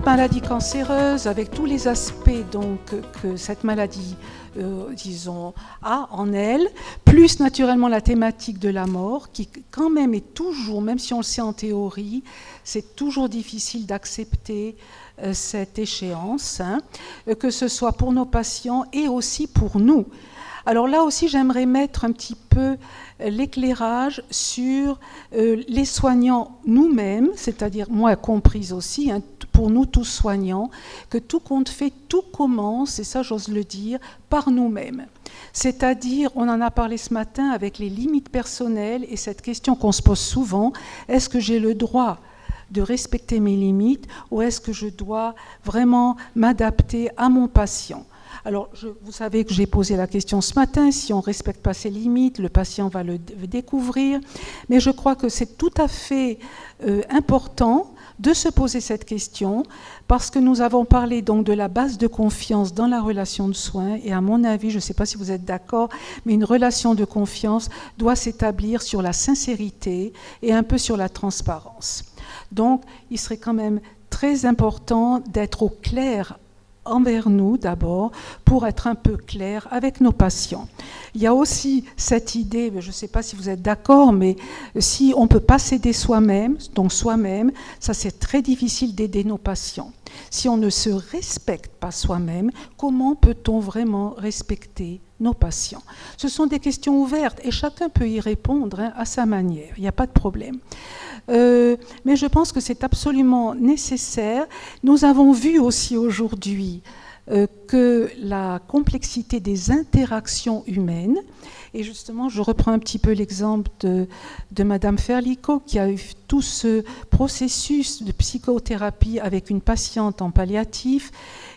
maladie cancéreuse, avec tous les aspects donc, que cette maladie disons, a en elle, plus naturellement la thématique de la mort, qui quand même est toujours, même si on le sait en théorie, c'est toujours difficile d'accepter cette échéance, hein, que ce soit pour nos patients et aussi pour nous. Alors là aussi, j'aimerais mettre un petit peu l'éclairage sur les soignants nous-mêmes, c'est-à-dire moi comprise aussi, hein, pour nous tous soignants, que tout compte fait, tout commence, et ça j'ose le dire, par nous-mêmes. C'est-à-dire, on en a parlé ce matin avec les limites personnelles et cette question qu'on se pose souvent, est-ce que j'ai le droit de respecter mes limites ou est-ce que je dois vraiment m'adapter à mon patient ? Alors, vous savez que j'ai posé la question ce matin, si on ne respecte pas ses limites, le patient va le découvrir, mais je crois que c'est tout à fait important de se poser cette question, parce que nous avons parlé donc de la base de confiance dans la relation de soins, et à mon avis, je ne sais pas si vous êtes d'accord, mais une relation de confiance doit s'établir sur la sincérité et un peu sur la transparence. Donc, il serait quand même très important d'être au clair envers nous d'abord, pour être un peu clair avec nos patients. Il y a aussi cette idée, je ne sais pas si vous êtes d'accord, mais si on ne peut pas s'aider soi-même, donc soi-même, ça c'est très difficile d'aider nos patients. Si on ne se respecte pas soi-même, comment peut-on vraiment respecter nos patients ? Ce sont des questions ouvertes et chacun peut y répondre hein, à sa manière, il n'y a pas de problème. Mais je pense que c'est absolument nécessaire. Nous avons vu aussi aujourd'hui que la complexité des interactions humaines, et justement je reprends un petit peu l'exemple de Madame Ferlico qui a eu tout ce processus de psychothérapie avec une patiente en palliatif,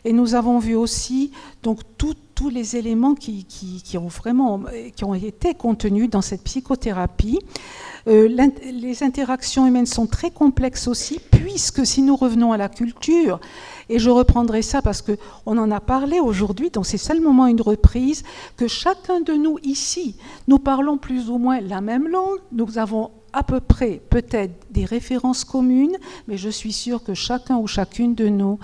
et nous avons vu aussi donc tous les éléments qui ont été contenus dans cette psychothérapie. Les interactions humaines sont très complexes aussi, puisque si nous revenons à la culture, et je reprendrai ça parce qu'on en a parlé aujourd'hui, donc c'est seulement une reprise, que chacun de nous ici, nous parlons plus ou moins la même langue, nous avons à peu près peut-être des références communes, mais je suis sûre que chacun ou chacune de nous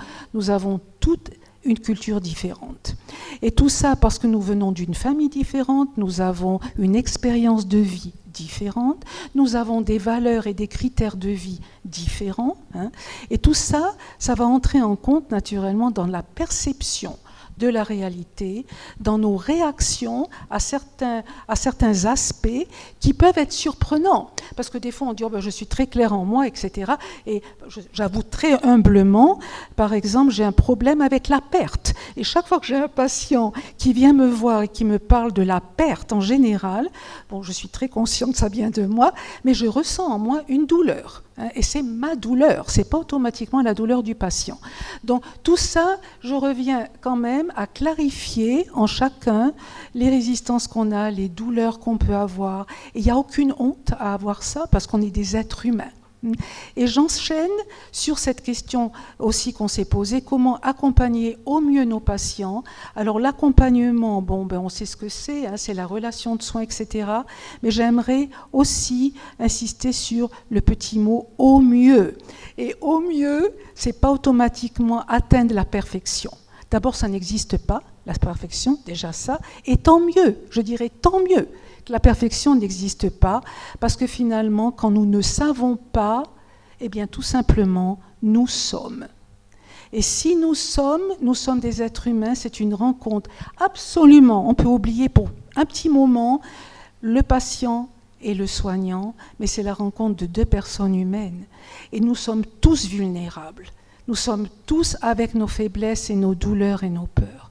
avons toutes une culture différente. Et tout ça parce que nous venons d'une famille différente, nous avons une expérience de vie différente, nous avons des valeurs et des critères de vie différents, hein, et tout ça, ça va entrer en compte naturellement dans la perception de la réalité, dans nos réactions à certains aspects qui peuvent être surprenants. Parce que des fois, on dit oh ben, « je suis très clair en moi », etc. Et j'avoue très humblement, par exemple, j'ai un problème avec la perte. Et chaque fois que j'ai un patient qui vient me voir et qui me parle de la perte en général, bon, je suis très consciente que ça vient de moi, mais je ressens en moi une douleur. Et c'est ma douleur, ce n'est pas automatiquement la douleur du patient. Donc tout ça, je reviens quand même à clarifier en chacun les résistances qu'on a, les douleurs qu'on peut avoir. Et il n'y a aucune honte à avoir ça parce qu'on est des êtres humains. Et j'enchaîne sur cette question aussi qu'on s'est posée, comment accompagner au mieux nos patients. Alors l'accompagnement, bon, ben on sait ce que c'est, hein, c'est la relation de soins, etc. Mais j'aimerais aussi insister sur le petit mot « au mieux ». Et au mieux, c'est pas automatiquement atteindre la perfection. D'abord, ça n'existe pas, la perfection, déjà ça, et tant mieux, je dirais tant mieux. La perfection n'existe pas, parce que finalement, quand nous ne savons pas, eh bien tout simplement, nous sommes. Et si nous sommes des êtres humains, c'est une rencontre absolument, on peut oublier pour un petit moment le patient et le soignant, mais c'est la rencontre de deux personnes humaines. Et nous sommes tous vulnérables. Nous sommes tous avec nos faiblesses et nos douleurs et nos peurs.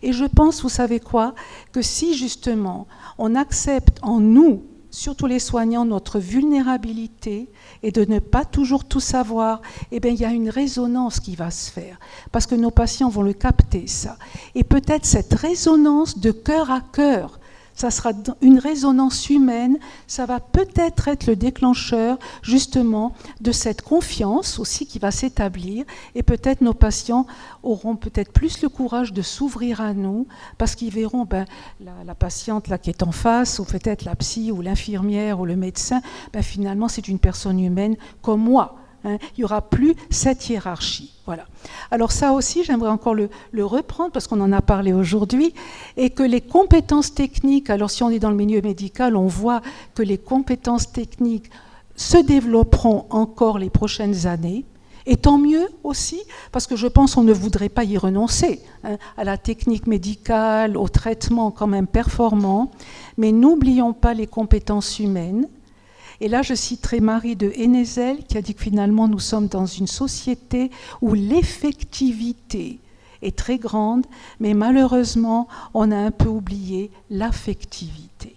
Et je pense, vous savez quoi, que si justement on accepte en nous, surtout les soignants, notre vulnérabilité et de ne pas toujours tout savoir, eh bien, il y a une résonance qui va se faire parce que nos patients vont le capter, ça. Et peut-être cette résonance de cœur à cœur, ça sera une résonance humaine, ça va peut-être être le déclencheur justement de cette confiance aussi qui va s'établir et peut-être nos patients auront peut-être plus le courage de s'ouvrir à nous parce qu'ils verront la patiente là qui est en face ou peut-être la psy ou l'infirmière ou le médecin, finalement c'est une personne humaine comme moi. hein. Il n'y aura plus cette hiérarchie. Voilà. Alors ça aussi, j'aimerais encore le reprendre parce qu'on en a parlé aujourd'hui, et que les compétences techniques, alors si on est dans le milieu médical, on voit que les compétences techniques se développeront encore les prochaines années, et tant mieux aussi, parce que je pense qu'on ne voudrait pas y renoncer, hein, à la technique médicale, au traitement quand même performant, mais n'oublions pas les compétences humaines. Et là, je citerai Marie de Hennezel qui a dit que finalement, nous sommes dans une société où l'effectivité est très grande, mais malheureusement, on a un peu oublié l'affectivité.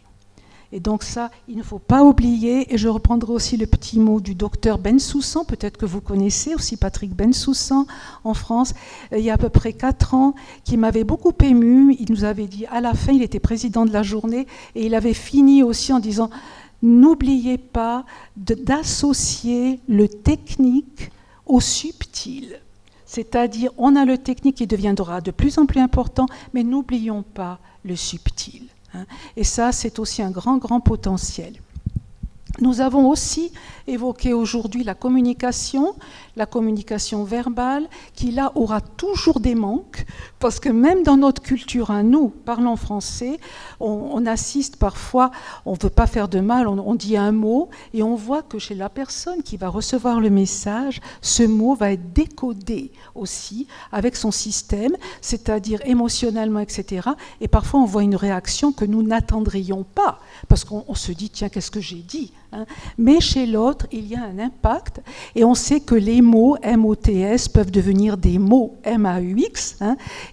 Et donc ça, il ne faut pas oublier, et je reprendrai aussi le petit mot du docteur Bensoussan, peut-être que vous connaissez aussi Patrick Bensoussan en France, il y a à peu près 4 ans, qui m'avait beaucoup ému. Il nous avait dit, à la fin, il était président de la journée, et il avait fini aussi en disant, n'oubliez pas d'associer le technique au subtil. C'est-à-dire, on a le technique qui deviendra de plus en plus important, mais n'oublions pas le subtil. Et ça, c'est aussi un grand, grand potentiel. Nous avons aussi évoqué aujourd'hui la communication verbale, qui là aura toujours des manques, parce que même dans notre culture à nous, parlant français, on assiste parfois, on ne veut pas faire de mal, on dit un mot, et on voit que chez la personne qui va recevoir le message, ce mot va être décodé aussi avec son système, c'est-à-dire émotionnellement, etc. Et parfois on voit une réaction que nous n'attendrions pas, parce qu'on se dit, tiens, qu'est-ce que j'ai dit ? Mais chez l'autre, il y a un impact, et on sait que les mots MOTS peuvent devenir des mots MAUX,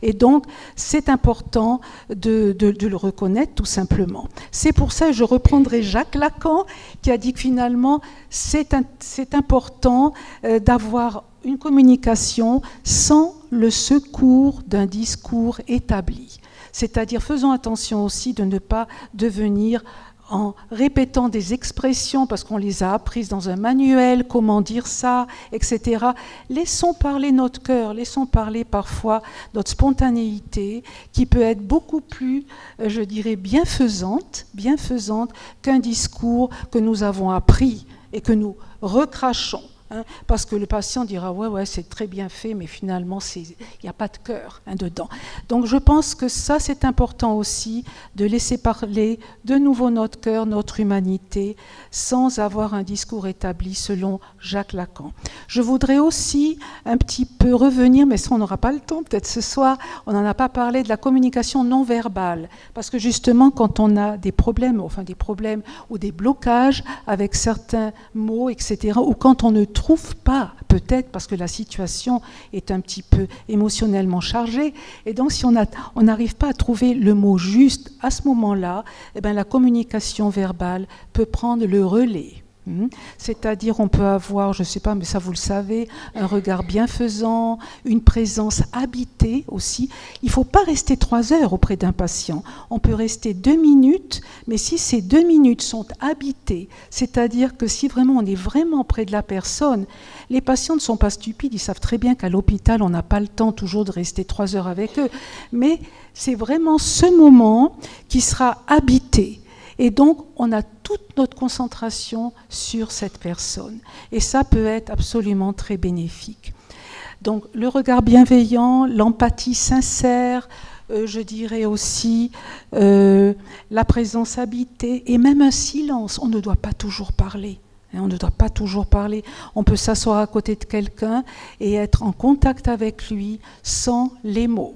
et donc c'est important de le reconnaître tout simplement. C'est pour ça que je reprendrai Jacques Lacan qui a dit que finalement c'est important d'avoir une communication sans le secours d'un discours établi. C'est-à-dire faisons attention aussi de ne pas devenir en répétant des expressions parce qu'on les a apprises dans un manuel, comment dire ça, etc. Laissons parler notre cœur, laissons parler parfois notre spontanéité qui peut être beaucoup plus, je dirais, bienfaisante qu'un discours que nous avons appris et que nous recrachons. Parce que le patient dira ouais c'est très bien fait, mais finalement il n'y a pas de cœur dedans. Donc je pense que ça c'est important aussi de laisser parler de nouveau notre cœur, notre humanité, sans avoir un discours établi selon Jacques Lacan. Je voudrais aussi un petit peu revenir, mais ça on n'aura pas le temps peut-être ce soir, on n'en a pas parlé, de la communication non verbale, parce que justement quand on a des problèmes ou des blocages avec certains mots, etc., ou quand on ne trouve pas, peut-être parce que la situation est un petit peu émotionnellement chargée, et donc si on n'arrive pas à trouver le mot juste à ce moment-là, eh bien, la communication verbale peut prendre le relais. C'est-à-dire on peut avoir, je ne sais pas, mais ça vous le savez, un regard bienfaisant, une présence habitée aussi. Il ne faut pas rester 3 heures auprès d'un patient. On peut rester 2 minutes, mais si ces 2 minutes sont habitées, c'est-à-dire que si vraiment on est vraiment près de la personne, les patients ne sont pas stupides, ils savent très bien qu'à l'hôpital, on n'a pas le temps toujours de rester 3 heures avec eux, mais c'est vraiment ce moment qui sera habité. Et donc, on a toute notre concentration sur cette personne. Et ça peut être absolument très bénéfique. Donc, le regard bienveillant, l'empathie sincère, je dirais aussi la présence habitée et même un silence. On ne doit pas toujours parler. On ne doit pas toujours parler. On peut s'asseoir à côté de quelqu'un et être en contact avec lui sans les mots.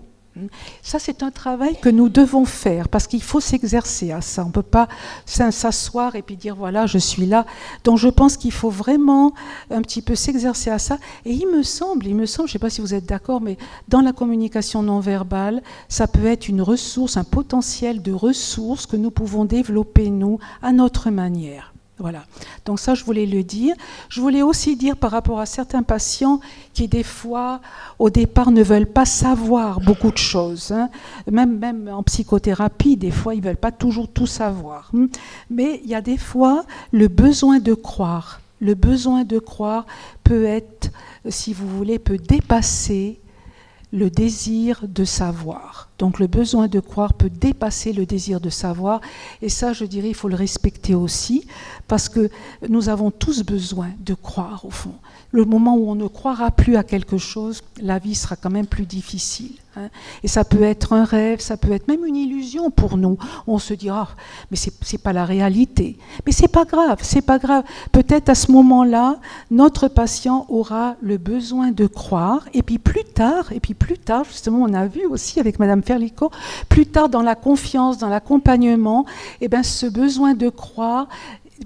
Ça, c'est un travail que nous devons faire parce qu'il faut s'exercer à ça. On ne peut pas s'asseoir et puis dire voilà, je suis là. Donc, je pense qu'il faut vraiment un petit peu s'exercer à ça. Et il me semble, je ne sais pas si vous êtes d'accord, mais dans la communication non verbale, ça peut être une ressource, un potentiel de ressources que nous pouvons développer, nous, à notre manière. Voilà, donc ça je voulais le dire. Je voulais aussi dire par rapport à certains patients qui des fois au départ ne veulent pas savoir beaucoup de choses, même en psychothérapie, des fois ils ne veulent pas toujours tout savoir, mais il y a des fois le besoin de croire. Le besoin de croire peut être, si vous voulez, peut dépasser le désir de savoir. Donc le besoin de croire peut dépasser le désir de savoir. Et ça, je dirais, il faut le respecter aussi, parce que nous avons tous besoin de croire, au fond. Le moment où on ne croira plus à quelque chose, la vie sera quand même plus difficile. Et ça peut être un rêve, ça peut être même une illusion pour nous. On se dit, ah, mais c'est pas la réalité. Mais c'est pas grave, c'est pas grave. Peut-être à ce moment-là, notre patient aura le besoin de croire. Et puis plus tard, justement, on a vu aussi avec Madame Ferlicot, plus tard dans la confiance, dans l'accompagnement, eh ben, ce besoin de croire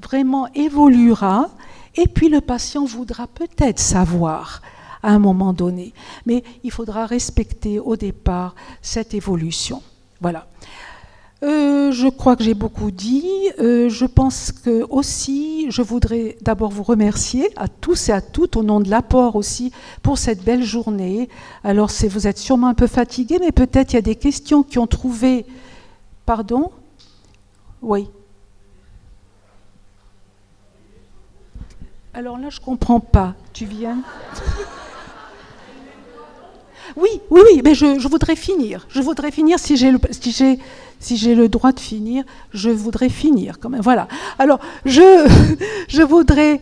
vraiment évoluera. Et puis le patient voudra peut-être savoir à un moment donné. Mais il faudra respecter au départ cette évolution. Voilà. Je crois que j'ai beaucoup dit. Je pense que aussi, je voudrais d'abord vous remercier à tous et à toutes, au nom de l'apport aussi, pour cette belle journée. Alors, vous êtes sûrement un peu fatigués, mais peut-être il y a des questions qui ont trouvé... Pardon ? Oui. Alors là, je ne comprends pas. Tu viens ? Oui, mais je voudrais finir. Je voudrais finir si j'ai le droit de finir. Je voudrais finir quand même. Voilà. Alors, je voudrais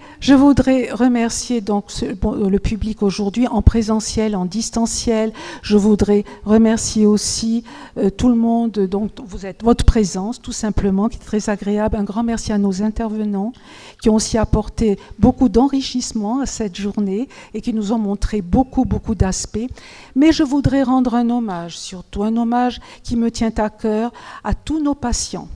remercier donc le public aujourd'hui en présentiel, en distanciel. Je voudrais remercier aussi tout le monde. Donc, votre présence, tout simplement, qui est très agréable. Un grand merci à nos intervenants qui ont aussi apporté beaucoup d'enrichissement à cette journée et qui nous ont montré beaucoup d'aspects. Mais je voudrais rendre un hommage, surtout un hommage qui me tient à cœur, à tous nos patients,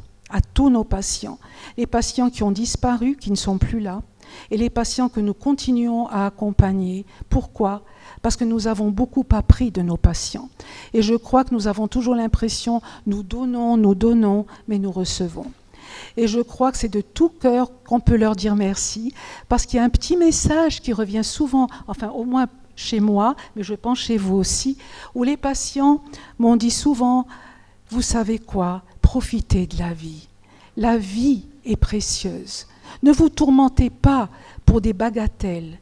les patients qui ont disparu, qui ne sont plus là, et les patients que nous continuons à accompagner. Pourquoi ? Parce que nous avons beaucoup appris de nos patients. Et je crois que nous avons toujours l'impression, nous donnons, mais nous recevons. Et je crois que c'est de tout cœur qu'on peut leur dire merci, parce qu'il y a un petit message qui revient souvent, enfin au moins chez moi, mais je pense chez vous aussi, où les patients m'ont dit souvent, vous savez quoi, profitez de la vie. La vie est précieuse. Ne vous tourmentez pas pour des bagatelles,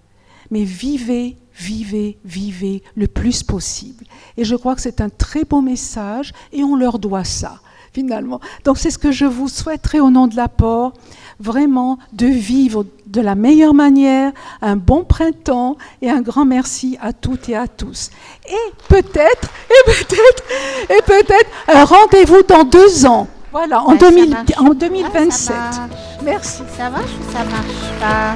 mais vivez le plus possible. Et je crois que c'est un très beau message et on leur doit ça, finalement. Donc c'est ce que je vous souhaiterais au nom de l'apport, vraiment de vivre de la meilleure manière, un bon printemps et un grand merci à toutes et à tous. Et peut-être un rendez-vous dans 2 ans. Voilà, en 2027. Merci. Ça marche ou ça marche pas ?